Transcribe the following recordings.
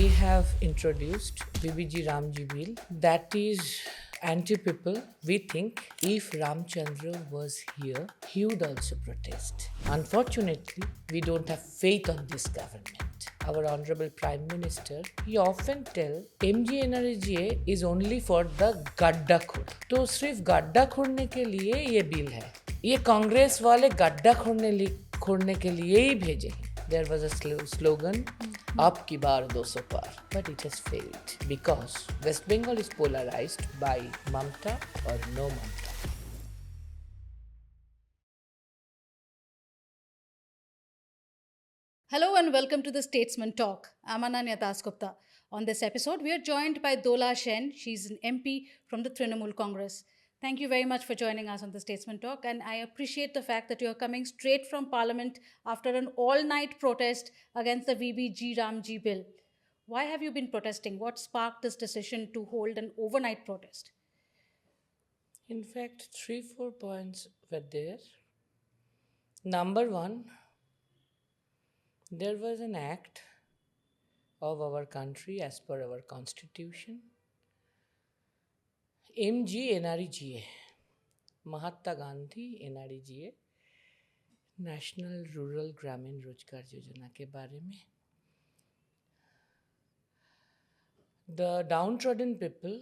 we have introduced VBGRAM bill that is anti-people. We think if Ramchandra was here, he would also protest. Unfortunately, we don't have faith on this government. Our Honorable Prime Minister, he often tell MGNREGA is only for the गड्ढा खोर. तो सिर्फ गड्ढा खोदने के लिए ये bill है. ये कांग्रेस वाले गड्ढा खोदने के लिए ही भेजे हैं. There was a slogan, "Ab ki baar 200 par," but it has failed because West Bengal is polarized by Mamata or No Mamata. Hello and welcome to the Statesman Talk. I'm Ananya Dasgupta. On this episode, we are joined by Dola Sen. She's an MP from the Trinamool Congress. Thank you very much for joining us on the Statesman Talk, and I appreciate the fact that you're coming straight from Parliament after an all-night protest against the VBGRAM bill. Why have you been protesting? What sparked this decision to hold an overnight protest? In fact, 3-4 points were there. Number one, there was an act of our country as per our constitution. MGNREGA, Mahatma NREGA, national rural ग्रामीण रोजगार योजना के बारे में. The downtrodden people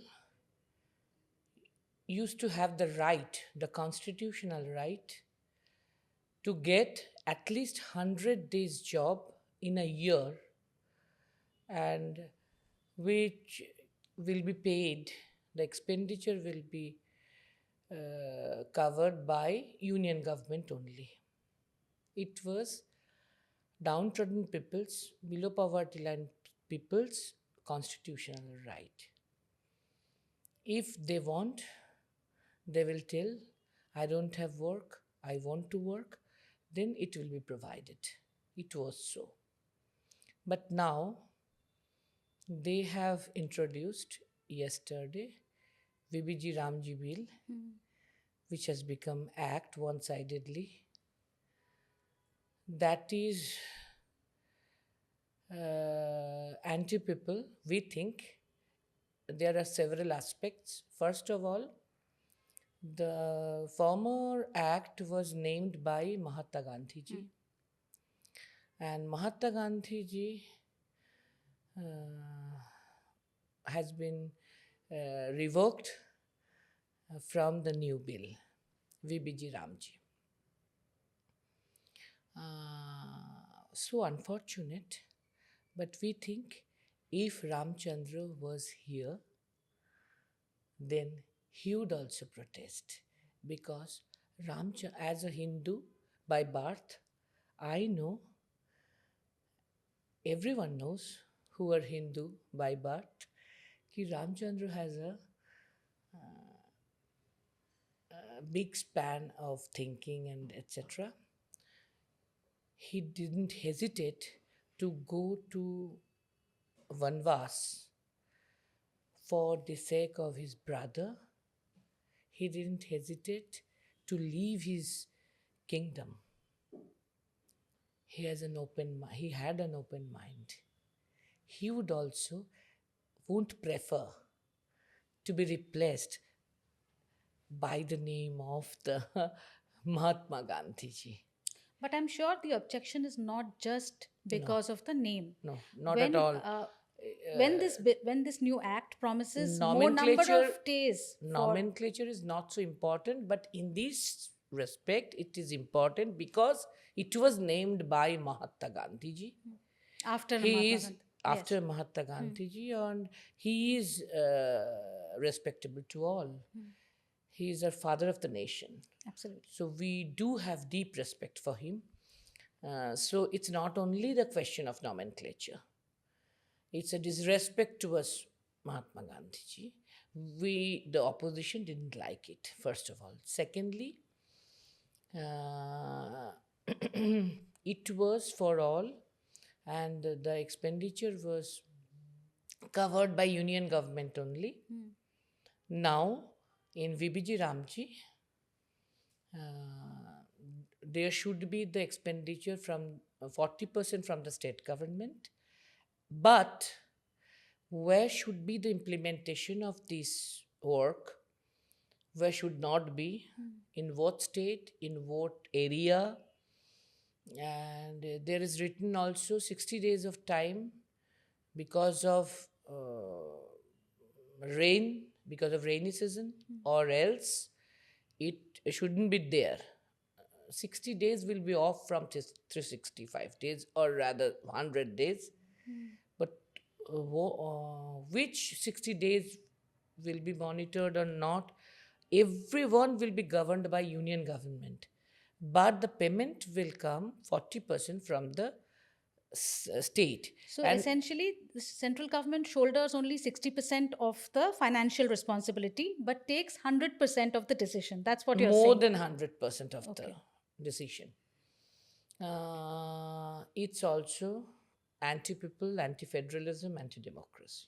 used to have the right, the constitutional right, to get at least 100 days job in a year, and which will be paid, the expenditure will be covered by union government only. It was downtrodden people's, below poverty line people's constitutional right. If they want, they will tell, I don't have work, I want to work, then it will be provided. It was so. But now, they have introduced yesterday VBGRAM bill, which has become act one-sidedly. That is anti-people. We think there are several aspects. First of all, the former act was named by Mahatma Gandhi. And Mahatma Gandhi has been revoked from the new bill, VBGRAM. So unfortunate, but we think if Ramchandra was here, then he would also protest, because as a Hindu by birth, I know, everyone knows who are Hindu by birth, कि Ramchandra has a big span of thinking and etc. He didn't hesitate to go to Vanvas for the sake of his brother. He didn't hesitate to leave his kingdom. He had an open mind. He would also won't prefer to be replaced by the name of the Mahatma Gandhi. But I'm sure the objection is not just because of the name. No, not at all. When this new act promises more number of days, nomenclature is not so important, but in this respect, it is important because it was named by Mahatma Gandhi. After Mahatma Gandhi, and he is respectable to all. He is a father of the nation. Absolutely. So we do have deep respect for him. So it's not only the question of nomenclature. It's a disrespect towards Mahatma Gandhi. The opposition didn't like it, first of all. Secondly, it was for all, and the expenditure was covered by union government only. Now, in VBGRAM, there should be the expenditure from 40% from the state government, but where should be the implementation of this work, where should not be, in what state, in what area. And there is written also 60 days of time because of rain, because of rainy season, or else it shouldn't be there. 60 days will be off from 365 days, or rather 100 days. But which 60 days will be monitored or not, everyone will be governed by union government, but the payment will come 40% from the state. So And essentially, the central government shoulders only 60% of the financial responsibility, but takes 100% of the decision. That's what you're more saying. than 100% of the Okay. decision. It's also anti-people, anti-federalism, anti-democracy.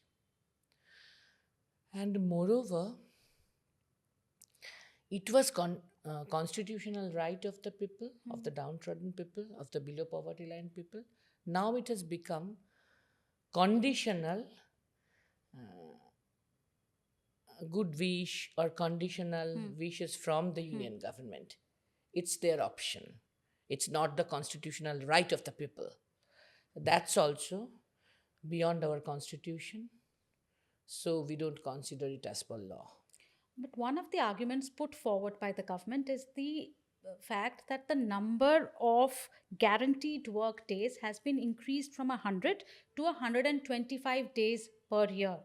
And moreover, it was constitutional right of the people, of the downtrodden people, of the below poverty line people. Now it has become conditional good wish or conditional wishes from the union government. It's their option. It's not the constitutional right of the people. That's also beyond our constitution. So we don't consider it as per law. But one of the arguments put forward by the government is the fact that the number of guaranteed work days has been increased from 100 to 125 days per year.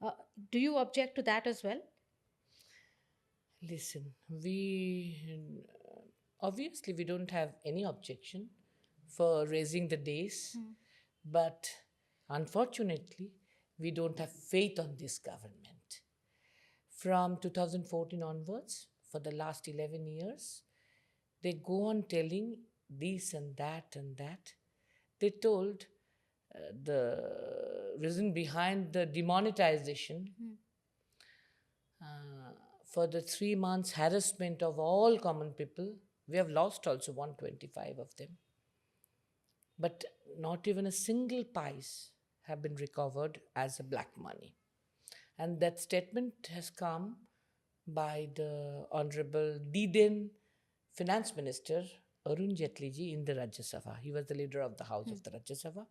Uh, do you object to that as well? Listen, we obviously we don't have any objection for raising the days, but unfortunately, we don't have faith on this government. From 2014 onwards, for the last 11 years, they go on telling this and that and that. They told the reason behind the demonetization for the 3 months harassment of all common people. We have lost also 125 of them. But not even a single pice have been recovered as a black money. And that statement has come by the Honorable Diden Finance Minister Arun Jaitley ji in the Rajya Sabha. He was the leader of the House of the Rajya Sabha.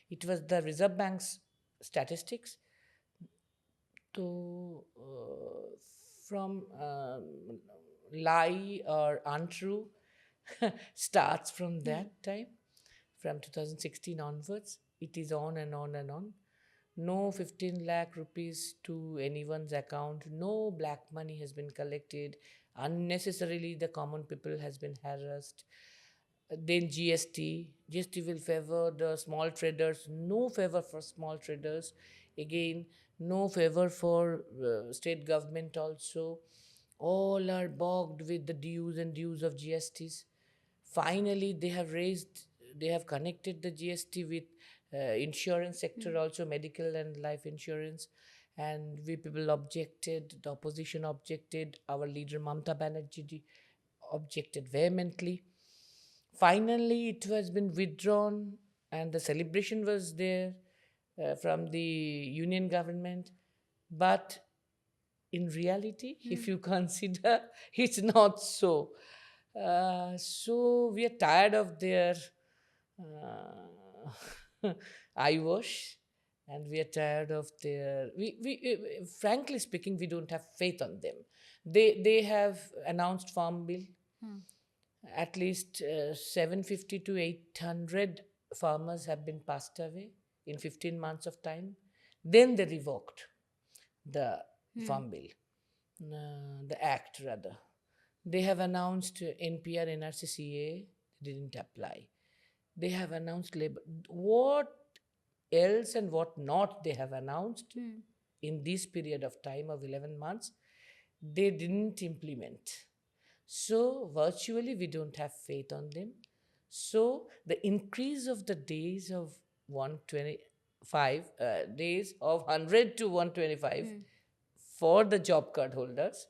It was the Reserve Bank's statistics to from lie or untrue starts from that time, from 2016 onwards. It is on and on and on. No 15 lakh rupees to anyone's account. No black money has been collected. Unnecessarily, the common people has been harassed. Then GST will favor the small traders. No favor for small traders. Again, no favor for state government also. All are bogged with the dues and dues of GSTs. Finally, they have connected the GST with insurance sector also, medical and life insurance. And we people objected, the opposition objected, our leader Mamata Banerjee objected vehemently. Finally, it has been withdrawn, and the celebration was there from the union government. But in reality, if you consider, it's not so. So we are tired of their eyewash, and we are tired of their. Frankly speaking, we don't have faith on them. They have announced farm bill. At least 750 to 800 farmers have been passed away in 15 months of time. Then they revoked the farm bill, the act rather. They have announced NPR, NRC, CA, didn't apply. They have announced labor. What else and what not they have announced in this period of time of 11 months, they didn't implement. So virtually we don't have faith on them. So the increase of the days of 125 days of 100 to 125 for the job card holders,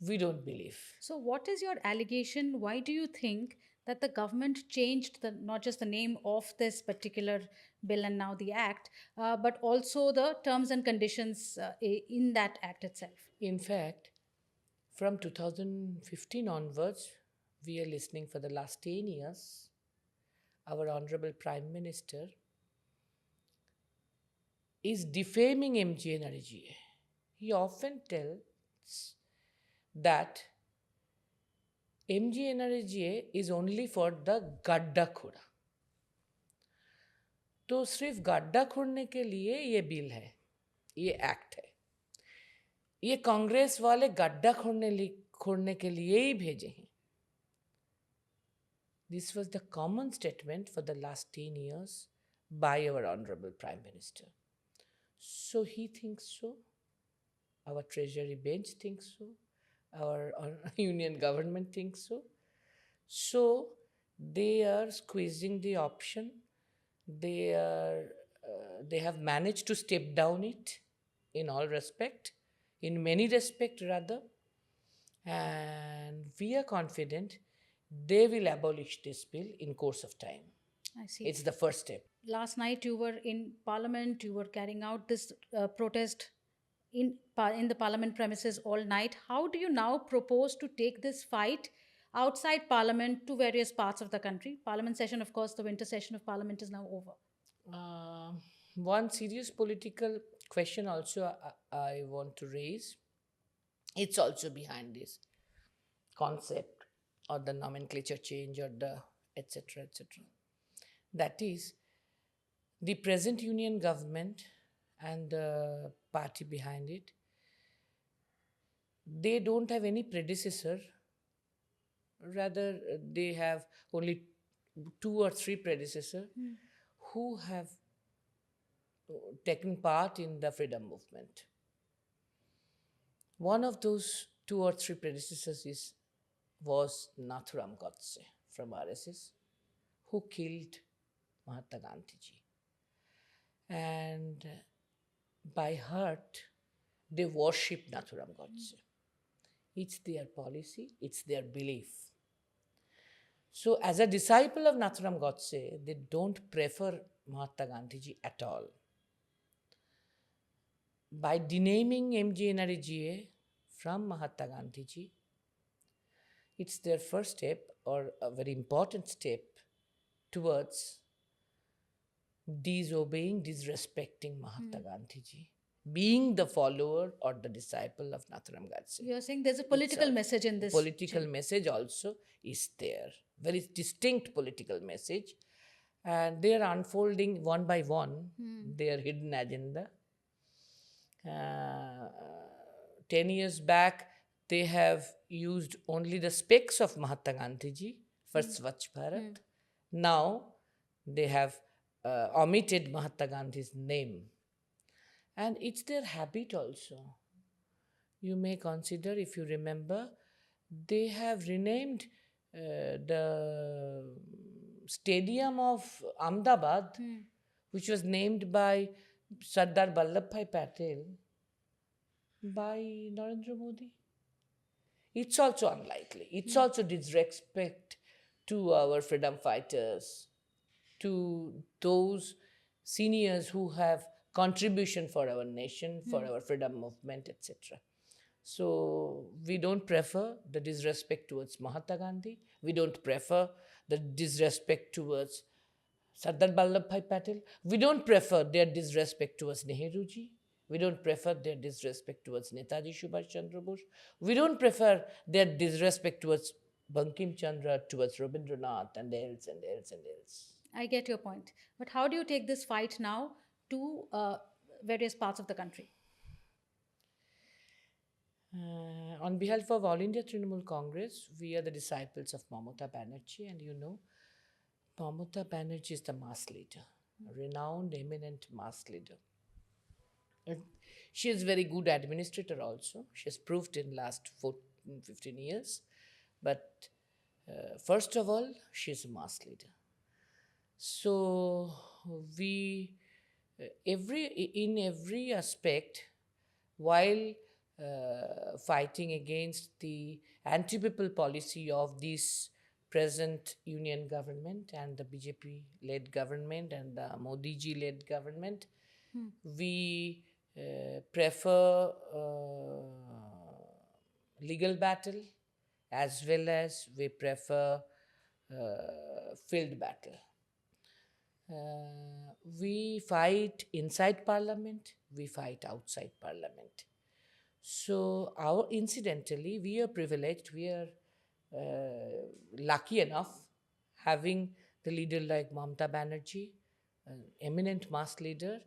we don't believe. So, what is your allegation? Why do you think that the government changed the not just the name of this particular bill and now the act, but also the terms and conditions in that act itself. In fact, from 2015 onwards, we are listening for the last 10 years, our Honorable Prime Minister is defaming MGNREGA. He often tells that MGNREGA is only for the गड्ढा खोड़ा. तो सिर्फ गड्ढा खोदने के लिए ये bill है, ये एक्ट है. ये कांग्रेस वाले गड्ढा खोदने के लिए ही भेजे हैं. This was the common statement for the last 10 years by our Honorable Prime Minister. So he thinks so. Our Treasury bench thinks so. Our union government thinks so. So they are squeezing the option. They have managed to step down it in all respect, in many respect rather, and we are confident they will abolish this bill in course of time. I see. It's the first step. Last night you were in Parliament, you were carrying out this protest in the Parliament premises all night. How do you now propose to take this fight outside Parliament to various parts of the country? Parliament session, of course, the winter session of Parliament is now over. One serious political question also I want to raise. It's also behind this concept or the nomenclature change or the etc. etc. That is, the present union government and the party behind it, they don't have any predecessor. Rather, they have only 2 or 3 predecessors who have taken part in the freedom movement. One of those 2 or 3 predecessors was Nathuram Godse from RSS, who killed Mahatma Gandhi. And by heart, they worship Nathuram Godse. It's their policy, it's their belief. So, as a disciple of Nathuram Godse, they don't prefer Mahatma Gandhi at all. By denaming MGNREGA from Mahatma Gandhi, it's their first step or a very important step towards disobeying, disrespecting Mahatma Gandhi, being the follower or the disciple of Nathuram Godse. You're saying there's a political message in this. Political message also is there, very distinct political message, and they are unfolding one by one their hidden agenda. 10 years back, they have used only the specs of Mahatma Gandhi for Swachh Bharat. Now, they have omitted Mahatma Gandhi's name. And it's their habit also. You may consider, if you remember, they have renamed the stadium of Ahmedabad, which was named by Sardar Vallabhbhai Patel, by Narendra Modi. It's also unlikely. It's also disrespect to our freedom fighters, to those seniors who have contribution for our nation, for our freedom movement, etc. So we don't prefer the disrespect towards Mahatma Gandhi. We don't prefer the disrespect towards Sardar Vallabhbhai Patel. We don't prefer their disrespect towards Nehruji. We don't prefer their disrespect towards Netaji Subhash Chandra Bose. We don't prefer their disrespect towards Bankim Chandra, towards Rabindranath, and else and else and else. I get your point. But how do you take this fight now to various parts of the country? On behalf of All India Trinamool Congress, we are the disciples of Mamata Banerjee, and you know, Mamata Banerjee is the mass leader, a renowned, eminent mass leader. And she is a very good administrator also. She has proved in last 15 years. But first of all, she is a mass leader. So we, in every aspect, while fighting against the anti-people policy of this present union government and the BJP-led government and the Modi-ji-led government. We prefer legal battle as well as we prefer field battle. We fight inside parliament, we fight outside parliament. So, incidentally, we are privileged, we are lucky enough having the leader like Mamata Banerjee, an eminent mass leader,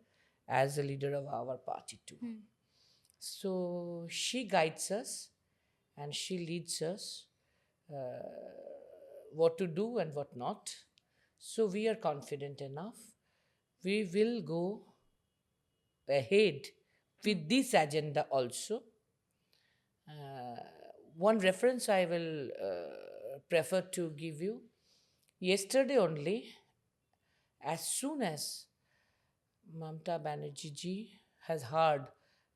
as a leader of our party too. So, she guides us and she leads us what to do and what not. So, we are confident enough. We will go ahead with this agenda also. One reference I will prefer to give you. Yesterday only, as soon as Mamata Banerjee ji has heard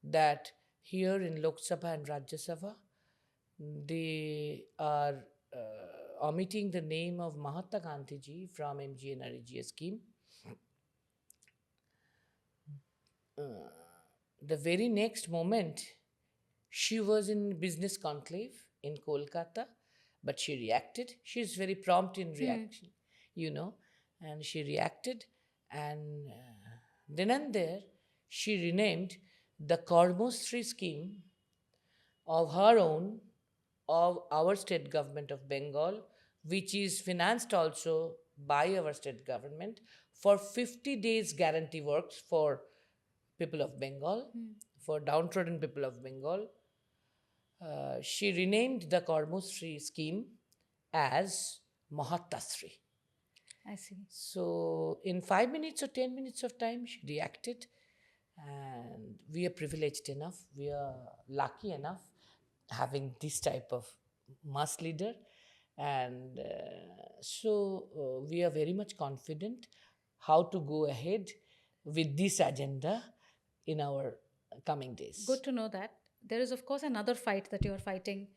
that here in Lok Sabha and Rajya Sabha, they are omitting the name of Mahatma Gandhi ji from MGNREGA scheme. The very next moment, she was in business conclave in Kolkata, but she reacted. She is very prompt in reaction, and she reacted, and then and there, she renamed the Karmosri scheme of her own, of our state government of Bengal, which is financed also by our state government for 50 days guarantee works for people of Bengal, for downtrodden people of Bengal. She renamed the Karmosri scheme as Mahatasri. I see. So, in 5 minutes or 10 minutes of time, she reacted, and we are privileged enough, we are lucky enough having this type of mass leader, and we are very much confident how to go ahead with this agenda in our coming days. Good to know that. There is, of course, another fight that you are fighting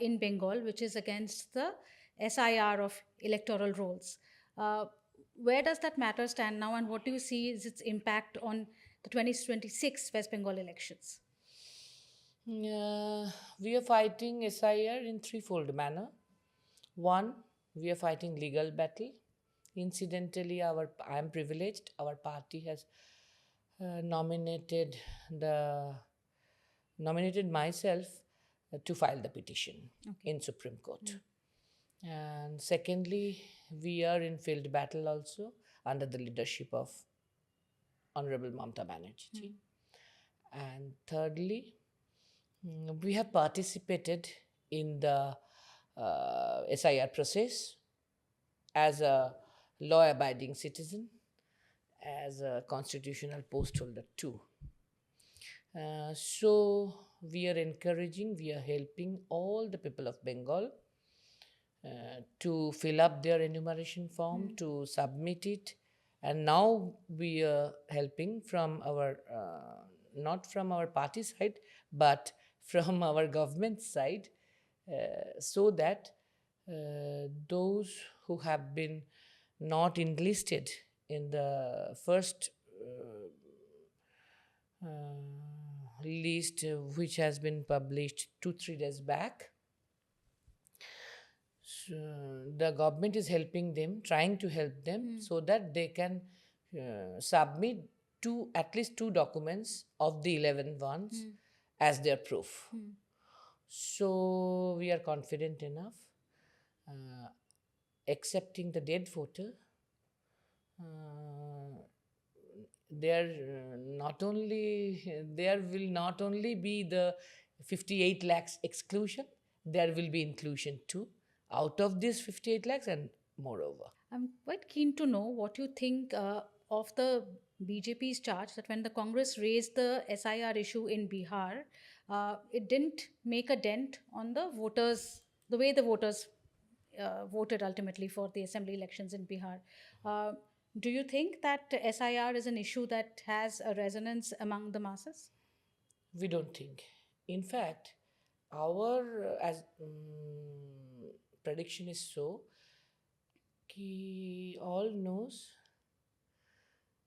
in Bengal, which is against the SIR of electoral rolls. Where does that matter stand now, and what do you see is its impact on the 2026 West Bengal elections? We are fighting SIR in threefold manner. One, we are fighting legal battle. Incidentally, I am privileged. Our party has nominated myself to file the petition in Supreme Court. And secondly, we are in field battle also under the leadership of Honorable Mamata Banerjee. And thirdly, we have participated in the SIR process as a law-abiding citizen, as a constitutional post holder too. So we are encouraging, we are helping all the people of Bengal to fill up their enumeration form, to submit it, and now we are helping from our not from our party side but from our government side, so that those who have been not enlisted in the first list, which has been published 2-3 days back, so the government is helping them, trying to help them so that they can submit at least two documents of the 11 ones as their proof. So we are confident enough, accepting the dead voter. There will not only be the 58 lakhs exclusion, there will be inclusion too out of this 58 lakhs and moreover. I'm quite keen to know what you think of the BJP's charge that when the Congress raised the SIR issue in Bihar, it didn't make a dent on the voters, the way the voters voted ultimately for the assembly elections in Bihar. Do you think that SIR is an issue that has a resonance among the masses? We don't think. In fact, our prediction is so Ki all knows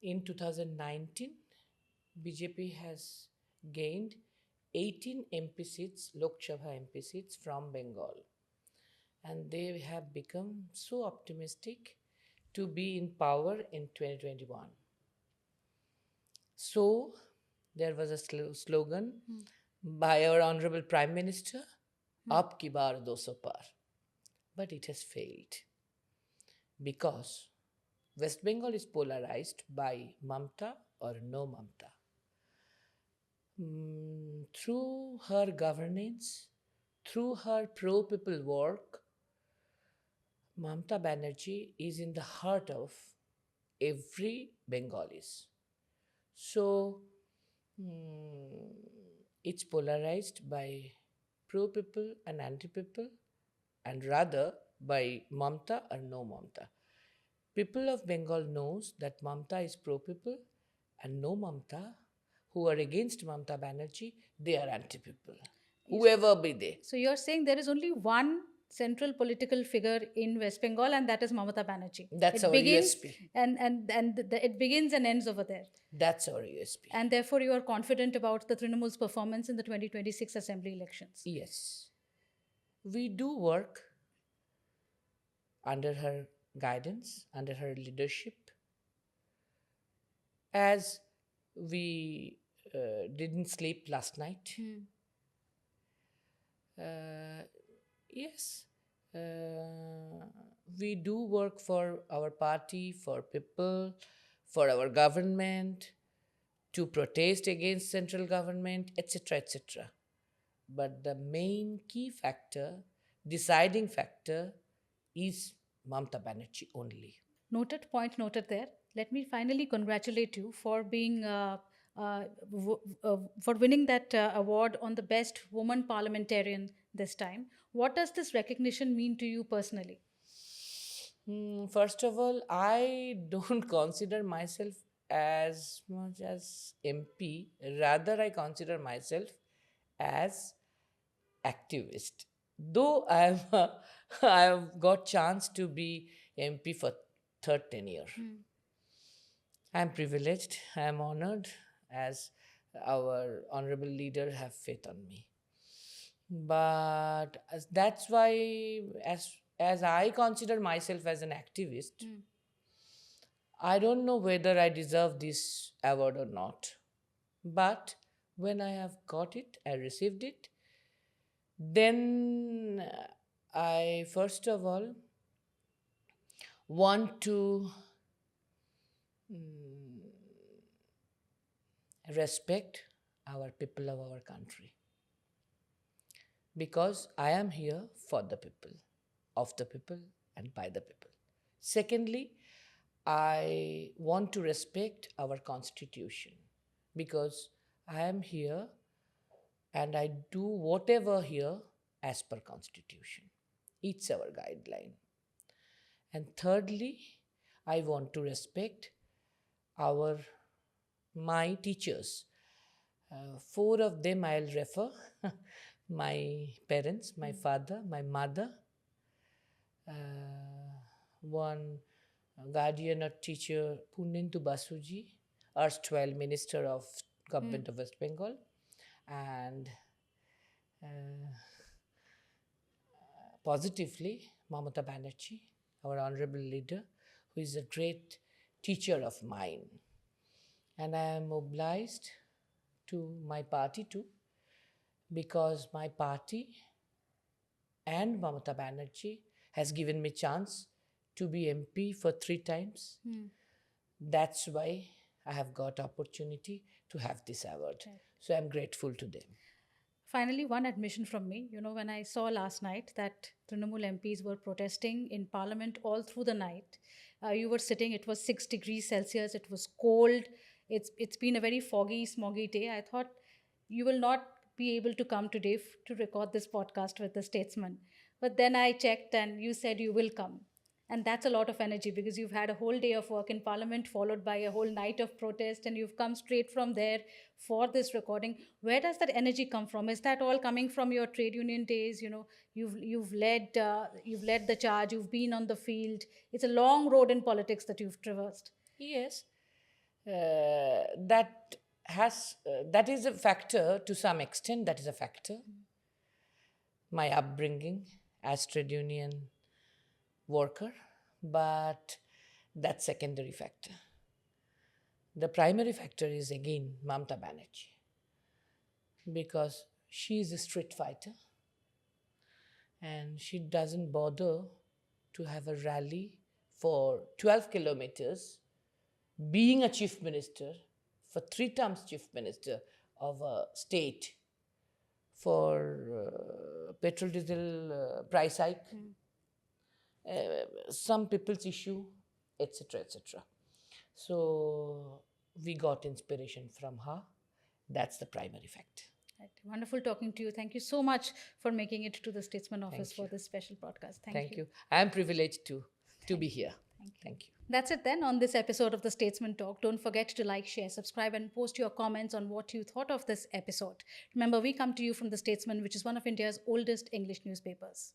in 2019 BJP has gained 18 MP seats, Lok Sabha MP seats from Bengal, and they have become so optimistic to be in power in 2021. So there was a slogan by our Honorable Prime Minister, Ab ki baar 200 par. But it has failed because West Bengal is polarized by Mamata or No Mamata. Through her governance, through her pro-people work, Mamata Banerjee is in the heart of every Bengalis. So it's polarized by pro-people and anti-people, and rather by Mamata or no Mamata. People of Bengal knows that Mamata is pro-people and no Mamata, who are against Mamata Banerjee, they are anti-people, whoever be they. So you're saying there is only one central political figure in West Bengal, and that is Mamata Banerjee. That's it our begins USP. It begins and ends over there. That's our USP. And therefore, you are confident about the Trinamool's performance in the 2026 assembly elections. Yes. We do work under her guidance, under her leadership. As we didn't sleep last night. Yes, we do work for our party, for people, for our government, to protest against central government, etc., etc. But the main key factor, deciding factor, is Mamata Banerjee only. Noted, point noted there. Let me finally congratulate you for being for winning that award on the best woman parliamentarian this time. What does this recognition mean to you personally? First of all, I don't consider myself as much as MP. Rather, I consider myself as activist. Though I have got chance to be MP for third tenure. I am privileged. I am honored as our honorable leader have faith on me. But that's why, as I consider myself as an activist, I don't know whether I deserve this award or not. But when I have got it, I received it, then I first of all want to respect our people of our country, because I am here for the people, of the people, and by the people. Secondly, I want to respect our constitution, because I am here and I do whatever here as per constitution. It's our guideline. And thirdly, I want to respect my teachers. Four of them I'll refer. My parents, my father, my mother, one guardian or teacher, Punnindu Basuji, erstwhile Minister of Government of West Bengal, and positively Mamata Banerjee, our honorable leader, who is a great teacher of mine. And I am obliged to my party too, because my party and Mamata Banerjee has given me chance to be MP for 3 times. That's why I have got opportunity to have this award. Right. So I'm grateful to them. Finally, one admission from me. You know, when I saw last night that Trinamool MPs were protesting in Parliament all through the night, you were sitting, it was 6 degrees Celsius, it was cold, it's been a very foggy, smoggy day. I thought you will not be able to come today to record this podcast with the Statesman. But then I checked and you said you will come. And that's a lot of energy because you've had a whole day of work in Parliament, followed by a whole night of protest, and you've come straight from there for this recording. Where does that energy come from? Is that all coming from your trade union days? You know, you've led the charge. You've been on the field. It's a long road in politics that you've traversed. Yes, that is a factor to some extent. That is a factor. My upbringing as trade union worker, but that's secondary factor. The primary factor is again Mamata Banerjee, because she is a street fighter and she doesn't bother to have a rally for 12 kilometers, being a chief minister, for 3 terms chief minister of a state, for petrol diesel price hike, some people's issue, etc., etc. So we got inspiration from her. That's the primary fact. Right. Wonderful talking to you. Thank you so much for making it to the Statesman office for this special broadcast. Thank you. I am privileged to be here. Thank you. That's it then on this episode of the Statesman Talk. Don't forget to like, share, subscribe, and post your comments on what you thought of this episode. Remember, we come to you from the Statesman, which is one of India's oldest English newspapers.